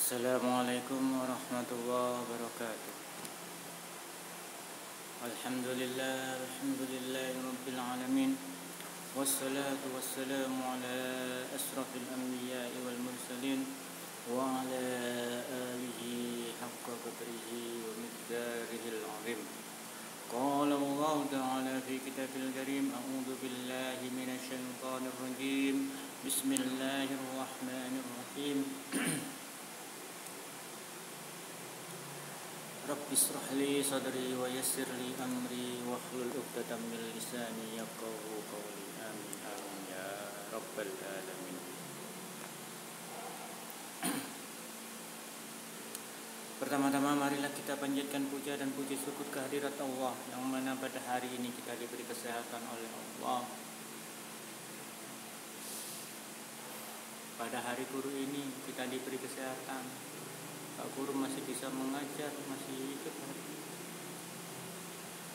Assalamualaikum warahmatullahi wabarakatuh. Alhamdulillahi rabbil alamin. Wassalatu wassalamu ala asrafil anbiya'i wal mursalin wa ala alihi haqqa qadrihi wa miqdarihil azim. Qala Allah ta'ala fi kitabil karim, a'udzu billahi minasy syaithanir rajim. Bismillahirrahmanirrahim. Rabbi shrah li sadri wa yassir li amri wahlul 'uqdatam min lisani yafqahu qawli. Amin amin ya rabbal alamin. Pertama-tama marilah kita panjatkan puja dan puji syukur kehadirat Allah yang mana pada hari ini kita diberi kesehatan oleh Allah. Pada hari guru ini kita diberi kesehatan. Pak Guru masih bisa mengajar, masih hidup.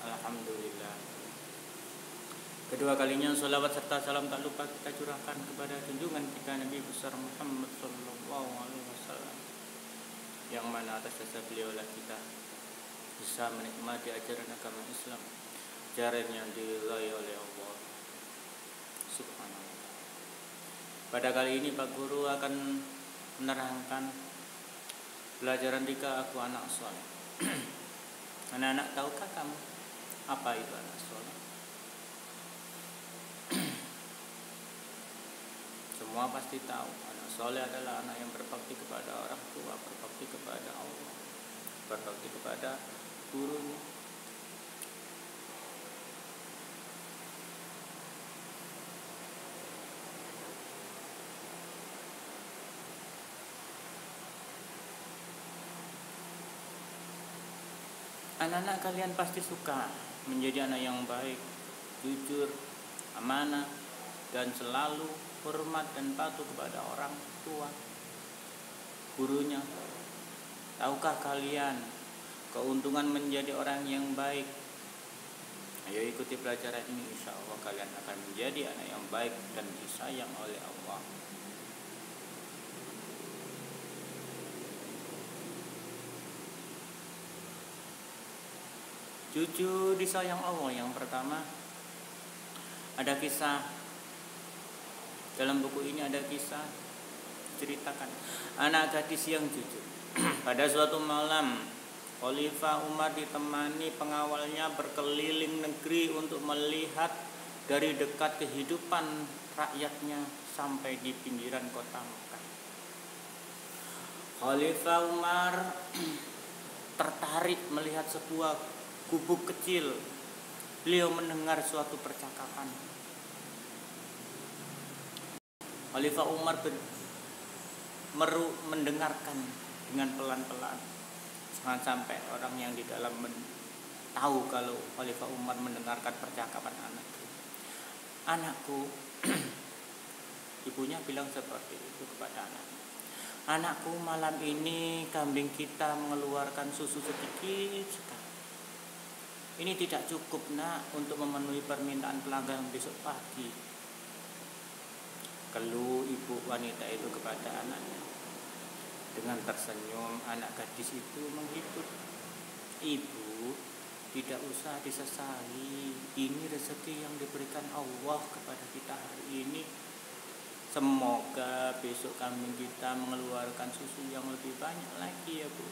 Alhamdulillah. Kedua kalinya sholawat serta salam tak lupa kita curahkan kepada junjungan kita Nabi besar Muhammad sallallahu alaihi wasallam, yang mana atas dasar beliau lah kita bisa menikmati ajaran agama Islam, ajaran yang diridhai oleh Allah Subhanahu wa ta'ala. Pada kali ini Pak Guru akan menerangkan pelajaran 3 aku anak soleh. Anak-anak, tahukah kamu apa itu anak soleh? Semua pasti tahu. Anak soleh adalah anak yang berbakti kepada orang tua, berbakti kepada Allah, berbakti kepada gurunya. Anak-anak kalian pasti suka menjadi anak yang baik, jujur, amanah, dan selalu hormat dan patuh kepada orang tua, gurunya. Tahukah kalian keuntungan menjadi orang yang baik? Ayo ikuti pelajaran ini, insya Allah kalian akan menjadi anak yang baik dan disayang oleh Allah. Cucu disayang Allah yang pertama, ada kisah dalam buku ini, ada kisah ceritakan anak gadis yang jujur. Pada suatu malam, Khalifah Umar ditemani pengawalnya berkeliling negeri untuk melihat dari dekat kehidupan rakyatnya sampai di pinggiran kota Mekah. Khalifah Umar tertarik melihat sebuah gubuk kecil. Beliau mendengar suatu percakapan. Khalifah Umar mendengarkan dengan pelan-pelan. Jangan sampai orang yang di dalam tahu kalau Khalifah Umar mendengarkan percakapan anakku. Anakku, ibunya bilang seperti itu kepada anaknya. Anakku, malam ini kambing kita mengeluarkan susu sedikit sekali. Ini tidak cukup, nak, untuk memenuhi permintaan pelanggan besok pagi. Keluh ibu wanita itu kepada anaknya. Dengan tersenyum, anak gadis itu menghibur. Ibu, tidak usah disesali. Ini rezeki yang diberikan Allah kepada kita hari ini. Semoga besok kambing kita mengeluarkan susu yang lebih banyak lagi ya, Bu.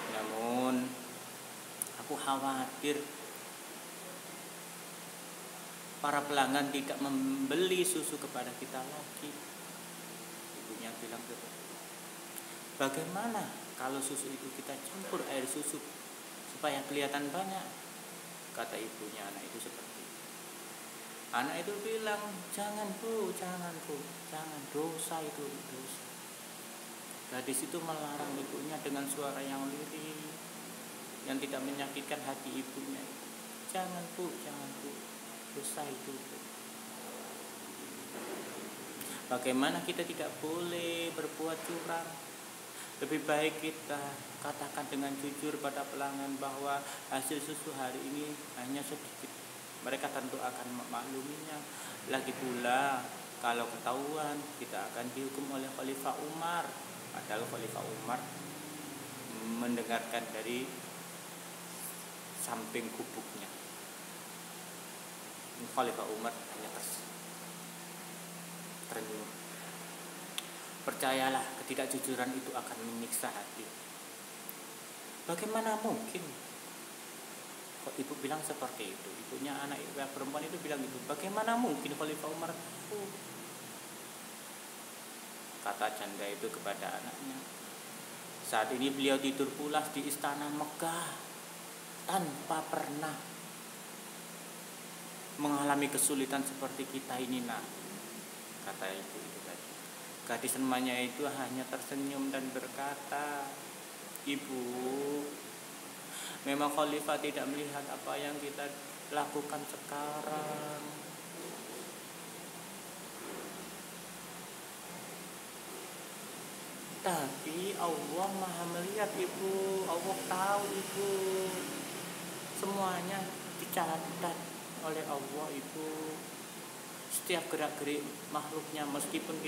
Namun aku khawatir para pelanggan tidak membeli susu kepada kita lagi. Ibunya bilang begitu. Bagaimana kalau susu itu kita campur air susu supaya kelihatan banyak? Kata ibunya anak itu seperti itu. Anak itu bilang, jangan bu, jangan dosa itu, dosa. Gadis itu melarang ibunya dengan suara yang lirih, yang tidak menyakitkan hati ibunya. Jangan bu, dosa itu. Bagaimana kita tidak boleh berbuat curang? Lebih baik kita katakan dengan jujur pada pelanggan bahwa hasil susu hari ini hanya sedikit. Mereka tentu akan memakluminya. Lagi pula kalau ketahuan, kita akan dihukum oleh Khalifah Umar. Padahal Khalifah Umar mendengarkan dari samping gubuknya. Khalifah Umar hanya tersenyum. Percayalah, ketidakjujuran itu akan menyiksa hati. Bagaimana mungkin? Kok ibu bilang seperti itu? Ibunya anak perempuan itu bilang gitu. Bagaimana mungkin Khalifah Umar tahu? Kata janda itu kepada anaknya. Saat ini beliau tidur pulas di istana Mekah tanpa pernah mengalami kesulitan seperti kita ini, nak. Kata ibu itu tadi. Gadis remanya itu hanya tersenyum dan berkata, Ibu, memang Khalifah tidak melihat apa yang kita lakukan sekarang. Tapi Allah Maha melihat, Ibu. Allah tahu, Ibu. Semuanya dicatat oleh Allah, Ibu. Setiap gerak-gerik makhluknya, meskipun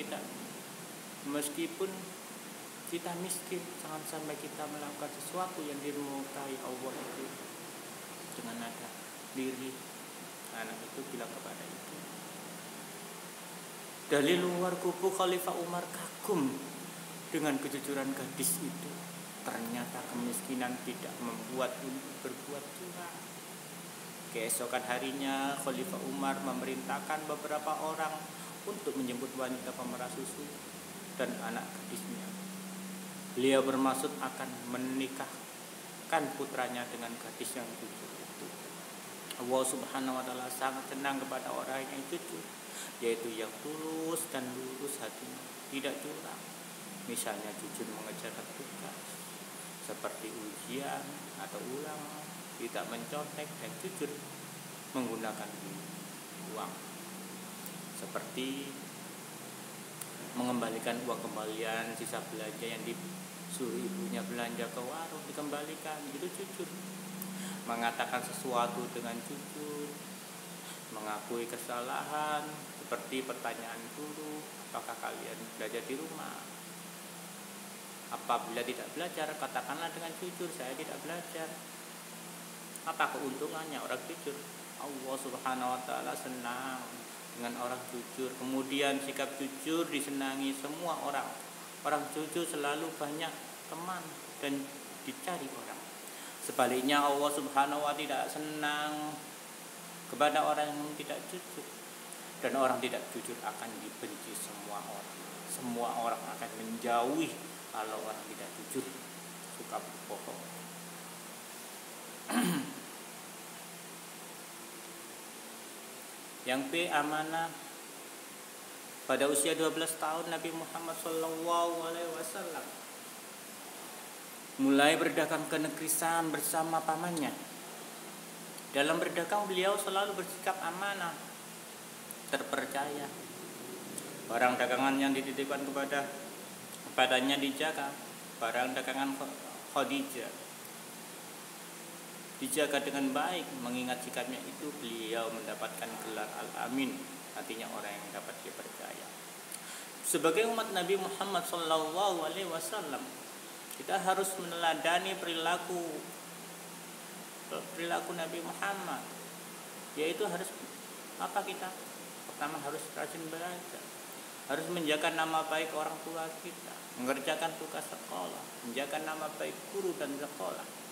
kita miskin, jangan sampai kita melakukan sesuatu yang dimurkai Allah itu. Dengan nada lirih, anak itu bilang kepada ibu. Dari luar kubu Khalifah Umar kagum dengan kejujuran gadis itu. Ternyata kemiskinan tidak membuat berbuat curang. Keesokan harinya Khalifah Umar memerintahkan beberapa orang untuk menjemput wanita pemerah susu dan anak gadisnya. Beliau bermaksud akan menikahkan putranya dengan gadis yang jujur itu. Allah Subhanahu wa taala sangat senang kepada orang yang jujur, yaitu yang tulus dan lurus hatinya, tidak curang. Misalnya jujur mengerjakan tugas seperti ujian atau ulangan, tidak mencontek, dan jujur menggunakan uang seperti mengembalikan uang kembalian sisa belanja yang disuruh ibunya belanja ke warung dikembalikan, itu jujur. Mengatakan sesuatu dengan jujur, mengakui kesalahan, seperti pertanyaan guru, apakah kalian belajar di rumah? Apabila tidak belajar, katakanlah dengan jujur, saya tidak belajar. Apa keuntungannya orang jujur? Allah Subhanahu wa taala senang dengan orang jujur. Kemudian sikap jujur disenangi semua orang. Orang jujur selalu banyak teman dan dicari orang. Sebaliknya Allah Subhanahu wa taala tidak senang kepada orang yang tidak jujur. Dan orang tidak jujur akan dibenci semua orang. Semua orang akan menjauhi kalau orang tidak jujur, suka berbohong. Yang B, amanah. Pada usia 12 tahun Nabi Muhammad SAW mulai berdagang ke negeri Syam bersama pamannya. Dalam berdagang beliau selalu bersikap amanah, terpercaya. Barang dagangan yang dititipkan kepadanya dijaga. Barang dagangan Khadijah dijaga dengan baik. Mengingat sikapnya itu, beliau mendapatkan gelar Al-Amin, artinya orang yang dapat dipercaya. Sebagai umat Nabi Muhammad SAW, kita harus meneladani perilaku Nabi Muhammad, yaitu harus kita pertama harus rajin belajar, harus menjaga nama baik orang tua kita, mengerjakan tugas sekolah, menjaga nama baik guru dan sekolah.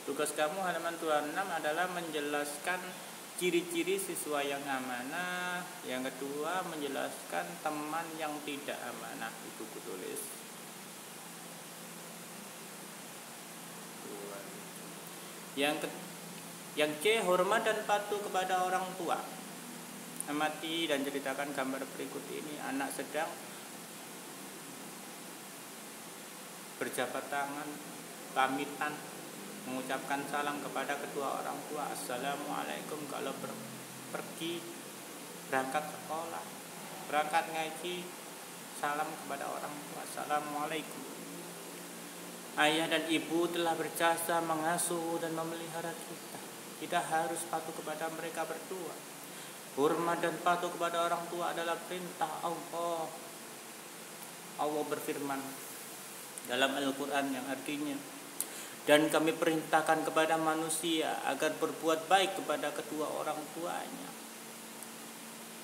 Tugas kamu halaman 26 adalah menjelaskan ciri-ciri siswa yang amanah. Yang kedua, menjelaskan teman yang tidak amanah. Itu kutulis. Yang C, hormat dan patuh kepada orang tua. Amati dan ceritakan gambar berikut ini. Anak sedang berjabat tangan, pamitan, mengucapkan salam kepada kedua orang tua. Assalamualaikum kalau pergi berangkat sekolah, berangkat ngaji, salam kepada orang tua, assalamualaikum. Ayah dan ibu telah berjasa mengasuh dan memelihara kita. Kita harus patuh kepada mereka berdua. Hormat dan patuh kepada orang tua adalah perintah Allah. Allah berfirman dalam Al-Quran yang artinya, dan kami perintahkan kepada manusia agar berbuat baik kepada kedua orang tuanya.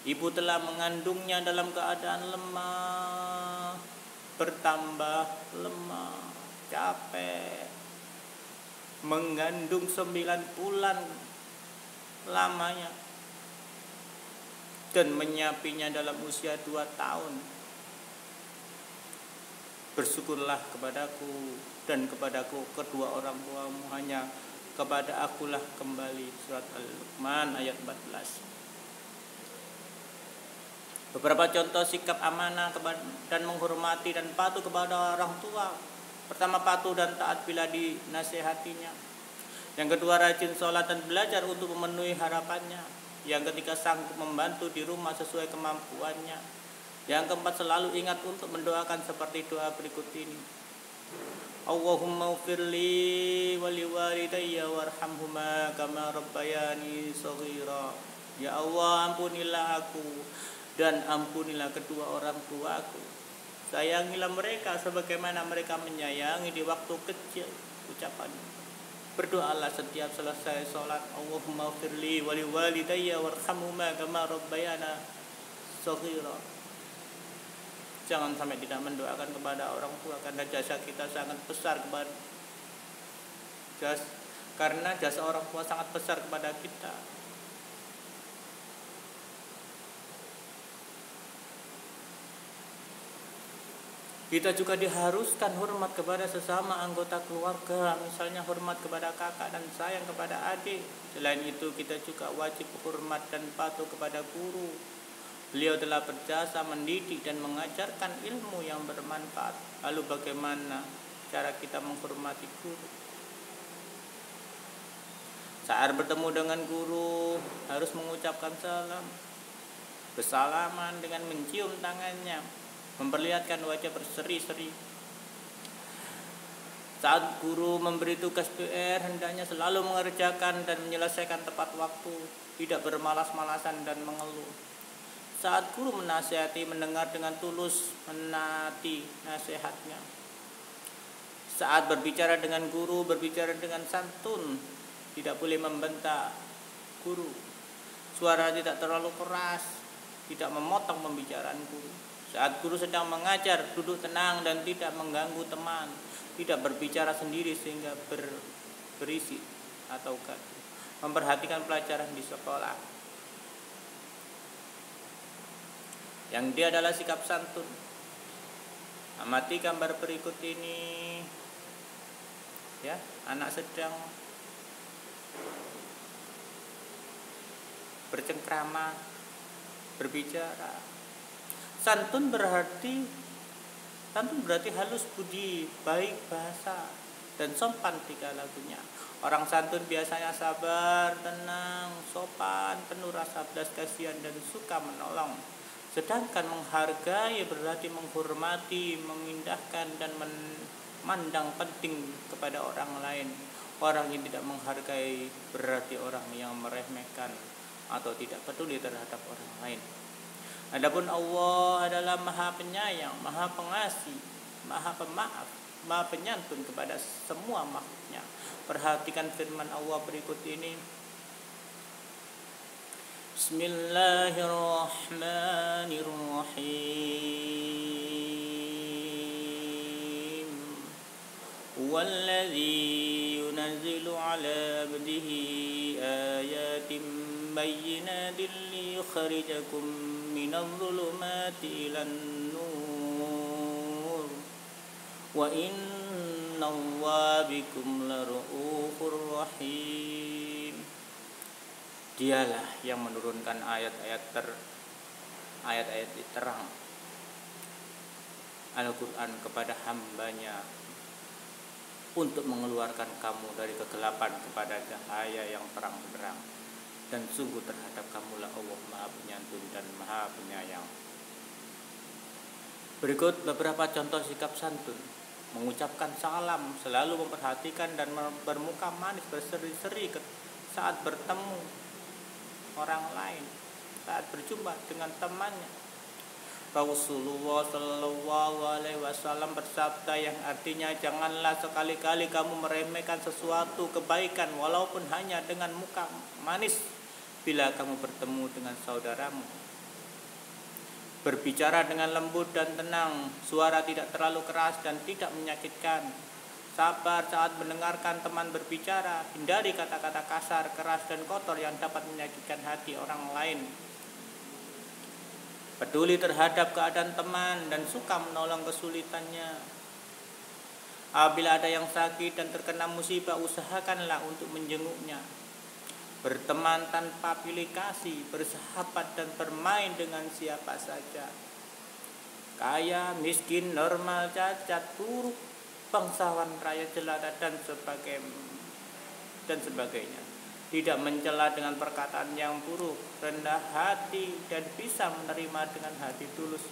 Ibu telah mengandungnya dalam keadaan lemah, bertambah lemah, capek, mengandung 9 bulan lamanya, dan menyapinya dalam usia 2 tahun. Bersyukurlah kepadaku dan kepadaku kedua orang tuamu, hanya kepada akulah kembali. Surat Al-Luqman ayat 14. Beberapa contoh sikap amanah dan menghormati dan patuh kepada orang tua. Pertama, patuh dan taat bila dinasihatinya. Yang kedua, rajin sholat dan belajar untuk memenuhi harapannya. Yang ketiga, sanggup membantu di rumah sesuai kemampuannya. Yang keempat, selalu ingat untuk mendoakan seperti doa berikut ini. Allahumma ufirli wali walidayya warhamhuma kama rabbayani shaghira. Ya Allah, ampunilah aku dan ampunilah kedua orang tuaku. Sayangilah mereka sebagaimana mereka menyayangi di waktu kecil. Ucapan berdoalah setiap selesai sholat. Allahumma firli wali walidayya warhamhuma kama rabbayana shaghira. Jangan sampai tidak mendoakan kepada orang tua, karena jasa kita sangat besar karena jasa orang tua sangat besar kepada kita. Kita juga diharuskan hormat kepada sesama anggota keluarga, misalnya hormat kepada kakak dan sayang kepada adik. Selain itu, kita juga wajib hormat dan patuh kepada guru. Beliau telah berjasa mendidik dan mengajarkan ilmu yang bermanfaat. Lalu bagaimana cara kita menghormati guru? Saat bertemu dengan guru, harus mengucapkan salam, bersalaman dengan mencium tangannya, memperlihatkan wajah berseri-seri. Saat guru memberi tugas PR, hendaknya selalu mengerjakan dan menyelesaikan tepat waktu, tidak bermalas-malasan dan mengeluh. Saat guru menasihati, mendengar dengan tulus, menaati nasihatnya. Saat berbicara dengan guru, berbicara dengan santun, tidak boleh membentak guru. Suara tidak terlalu keras, tidak memotong pembicaraan guru. Saat guru sedang mengajar, duduk tenang dan tidak mengganggu teman, tidak berbicara sendiri sehingga berisik atau gaduh. Memperhatikan pelajaran di sekolah. Yang dia adalah sikap santun. Amati gambar berikut ini. Ya, anak sedang bercengkrama, berbicara. Santun berarti halus budi, baik bahasa, dan sopan tiga lagunya. Orang santun biasanya sabar, tenang, sopan, penuh rasa belas kasihan dan suka menolong. Sedangkan menghargai berarti menghormati, mengindahkan dan memandang penting kepada orang lain. Orang yang tidak menghargai berarti orang yang meremehkan atau tidak peduli terhadap orang lain. Adapun Allah adalah Maha Penyayang, Maha Pengasih, Maha Pemaaf, Maha Penyantun kepada semua makhluknya. Perhatikan firman Allah berikut ini. Bismillahirrahmanirrahim. Walladzi yunazzilu 'ala 'abdihi ayatin bayyinatin liyukhrijakum minadh-dhulumati ilan nur wa innallaha bikum lara'ufur rahim. Dialah yang menurunkan ayat-ayat terang Al-Quran kepada hambanya untuk mengeluarkan kamu dari kegelapan kepada cahaya yang terang benderang. Dan sungguh terhadap kamulah Allah Maha Penyantun dan Maha Penyayang. Berikut beberapa contoh sikap santun. Mengucapkan salam, selalu memperhatikan dan bermuka manis berseri-seri saat bertemu orang lain, saat berjumpa dengan temannya. Rasulullah Shallallahu Alaihi Wasallam bersabda yang artinya, janganlah sekali-kali kamu meremehkan sesuatu kebaikan walaupun hanya dengan muka manis bila kamu bertemu dengan saudaramu. Berbicara dengan lembut dan tenang, suara tidak terlalu keras dan tidak menyakitkan. Sabar saat mendengarkan teman berbicara, hindari kata-kata kasar, keras dan kotor yang dapat menyakitkan hati orang lain. Peduli terhadap keadaan teman dan suka menolong kesulitannya. Apabila ada yang sakit dan terkena musibah, usahakanlah untuk menjenguknya. Berteman tanpa pilih kasih, bersahabat dan bermain dengan siapa saja. Kaya, miskin, normal, cacat, buruk, bangsawan, rakyat jelata dan sebagainya. Tidak mencela dengan perkataan yang buruk, rendah hati dan bisa menerima dengan hati tulus.